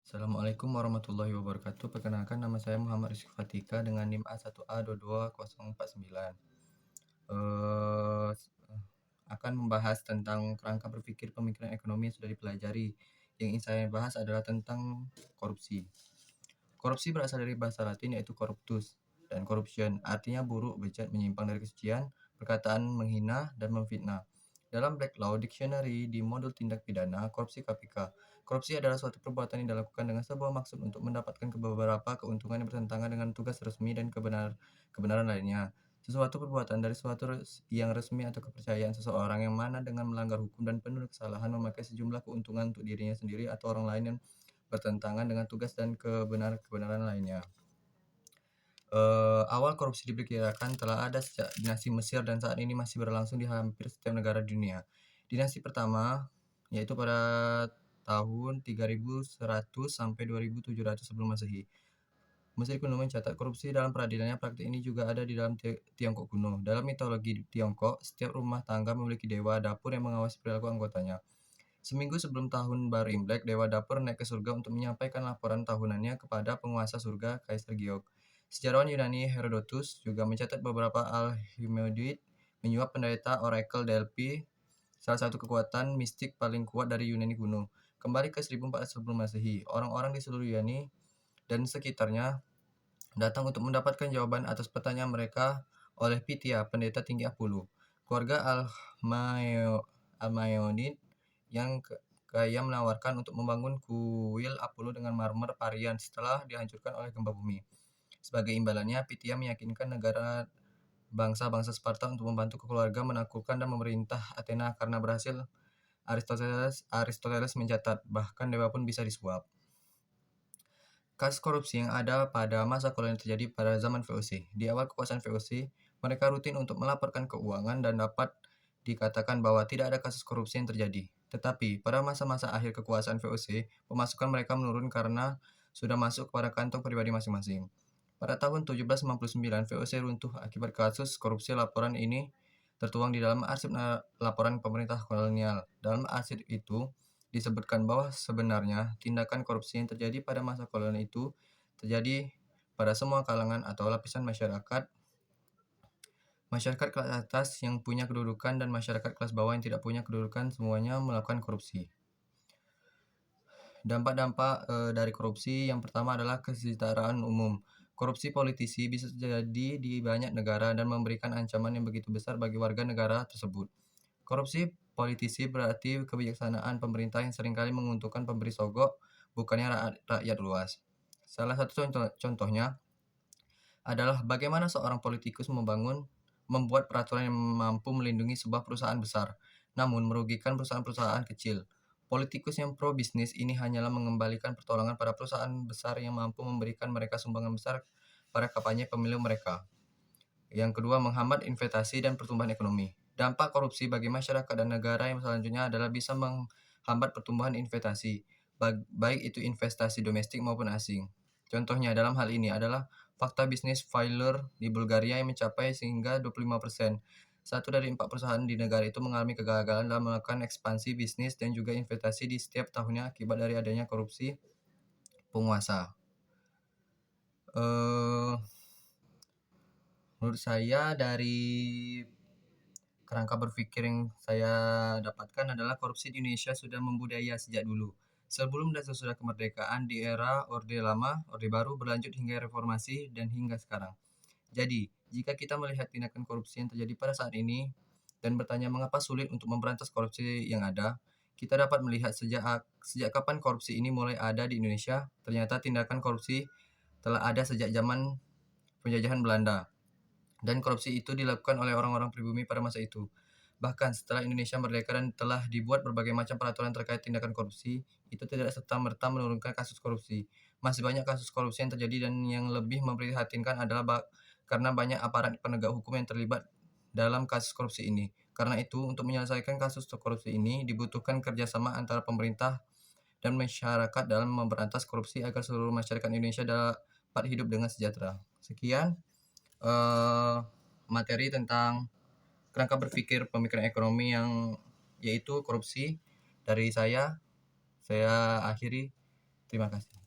Assalamualaikum warahmatullahi wabarakatuh. Perkenalkan nama saya Muhammad Rizky Fatika dengan NIM A1A22049. Eh, akan membahas tentang kerangka berpikir pemikiran ekonomi yang sudah dipelajari. Yang ingin saya bahas adalah tentang korupsi. Korupsi berasal dari bahasa Latin yaitu corruptus dan corruption, artinya buruk, bejat, menyimpang dari kesucian, perkataan menghina dan memfitnah. Dalam Black Law Dictionary di modul tindak pidana korupsi KPK, korupsi adalah suatu perbuatan yang dilakukan dengan sebuah maksud untuk mendapatkan beberapa keuntungan yang bertentangan dengan tugas resmi dan kebenaran lainnya. Sesuatu perbuatan dari yang resmi atau kepercayaan seseorang yang mana dengan melanggar hukum dan penuh kesalahan memakai sejumlah keuntungan untuk dirinya sendiri atau orang lain yang bertentangan dengan tugas dan kebenaran lainnya. Awal korupsi diperkirakan telah ada sejak dinasti Mesir dan saat ini masih berlangsung di hampir setiap negara di dunia. Dinasti pertama yaitu pada tahun 3100 sampai 2700 sebelum Masehi. Mesir kuno mencatat korupsi dalam peradilannya. Praktik ini juga ada di dalam Tiongkok kuno. Dalam mitologi Tiongkok, setiap rumah tangga memiliki dewa dapur yang mengawasi perilaku anggotanya. Seminggu sebelum tahun baru Imlek, dewa dapur naik ke surga untuk menyampaikan laporan tahunannya kepada penguasa surga Kaisar Giok. Sejarawan Yunani Herodotus juga mencatat beberapa Alkimioid menyuap pendeta Oracle Delphi, salah satu kekuatan mistik paling kuat dari Yunani kuno. Kembali ke 1400 sebelum Masehi, orang-orang di seluruh Yunani dan sekitarnya datang untuk mendapatkan jawaban atas pertanyaan mereka oleh Pythia, pendeta tinggi Apollo. Keluarga Almaionid yang kaya menawarkan untuk membangun kuil Apollo dengan marmer Parian setelah dihancurkan oleh gempa bumi. Sebagai imbalannya, Pythia meyakinkan negara bangsa-bangsa Sparta untuk membantu keluarga menaklukkan dan memerintah Athena karena berhasil. Aristoteles mencatat, bahkan dewa pun bisa disuap. Kasus korupsi yang ada pada masa kolonial terjadi pada zaman VOC. Di awal kekuasaan VOC, mereka rutin untuk melaporkan keuangan dan dapat dikatakan bahwa tidak ada kasus korupsi yang terjadi. Tetapi, pada masa-masa akhir kekuasaan VOC, pemasukan mereka menurun karena sudah masuk kepada kantong pribadi masing-masing. Pada tahun 1799, VOC runtuh akibat kasus korupsi. Laporan ini tertuang di dalam arsip laporan pemerintah kolonial. Dalam arsip itu disebutkan bahwa sebenarnya tindakan korupsi yang terjadi pada masa kolonial itu terjadi pada semua kalangan atau lapisan masyarakat. Masyarakat kelas atas yang punya kedudukan dan masyarakat kelas bawah yang tidak punya kedudukan semuanya melakukan korupsi. Dampak-dampak dari korupsi yang pertama adalah kesejahteraan umum. Korupsi politisi bisa terjadi di banyak negara dan memberikan ancaman yang begitu besar bagi warga negara tersebut. Korupsi politisi berarti kebijaksanaan pemerintah yang seringkali menguntungkan pemberi sogok, bukannya rakyat luas. Salah satu contohnya adalah bagaimana seorang politikus membuat peraturan yang mampu melindungi sebuah perusahaan besar, namun merugikan perusahaan-perusahaan kecil. Politikus yang pro bisnis ini hanyalah mengembalikan pertolongan pada perusahaan besar yang mampu memberikan mereka sumbangan besar pada kampanye pemilu mereka. Yang kedua, menghambat investasi dan pertumbuhan ekonomi. Dampak korupsi bagi masyarakat dan negara yang selanjutnya adalah bisa menghambat pertumbuhan investasi, baik itu investasi domestik maupun asing. Contohnya dalam hal ini adalah fakta bisnis failure di Bulgaria yang mencapai sehingga 25%. Satu dari 4 perusahaan di negara itu mengalami kegagalan dalam melakukan ekspansi bisnis dan juga investasi di setiap tahunnya akibat dari adanya korupsi penguasa. Menurut saya dari kerangka berpikir yang saya dapatkan adalah korupsi di Indonesia sudah membudaya sejak dulu. Sebelum dan sesudah kemerdekaan, di era Orde Lama, Orde Baru, berlanjut hingga reformasi dan hingga sekarang. Jadi, jika kita melihat tindakan korupsi yang terjadi pada saat ini dan bertanya mengapa sulit untuk memberantas korupsi yang ada, kita dapat melihat sejak kapan korupsi ini mulai ada di Indonesia. Ternyata tindakan korupsi telah ada sejak zaman penjajahan Belanda. Dan korupsi itu dilakukan oleh orang-orang pribumi pada masa itu. Bahkan setelah Indonesia merdeka dan telah dibuat berbagai macam peraturan terkait tindakan korupsi, itu tidak serta-merta menurunkan kasus korupsi. Masih banyak kasus korupsi yang terjadi dan yang lebih memprihatinkan adalah karena banyak aparat penegak hukum yang terlibat dalam kasus korupsi ini. Karena itu, untuk menyelesaikan kasus korupsi ini dibutuhkan kerjasama antara pemerintah dan masyarakat dalam memberantas korupsi agar seluruh masyarakat Indonesia dapat hidup dengan sejahtera. Sekian materi tentang kerangka berpikir pemikiran ekonomi yang yaitu korupsi dari saya akhiri. Terima kasih.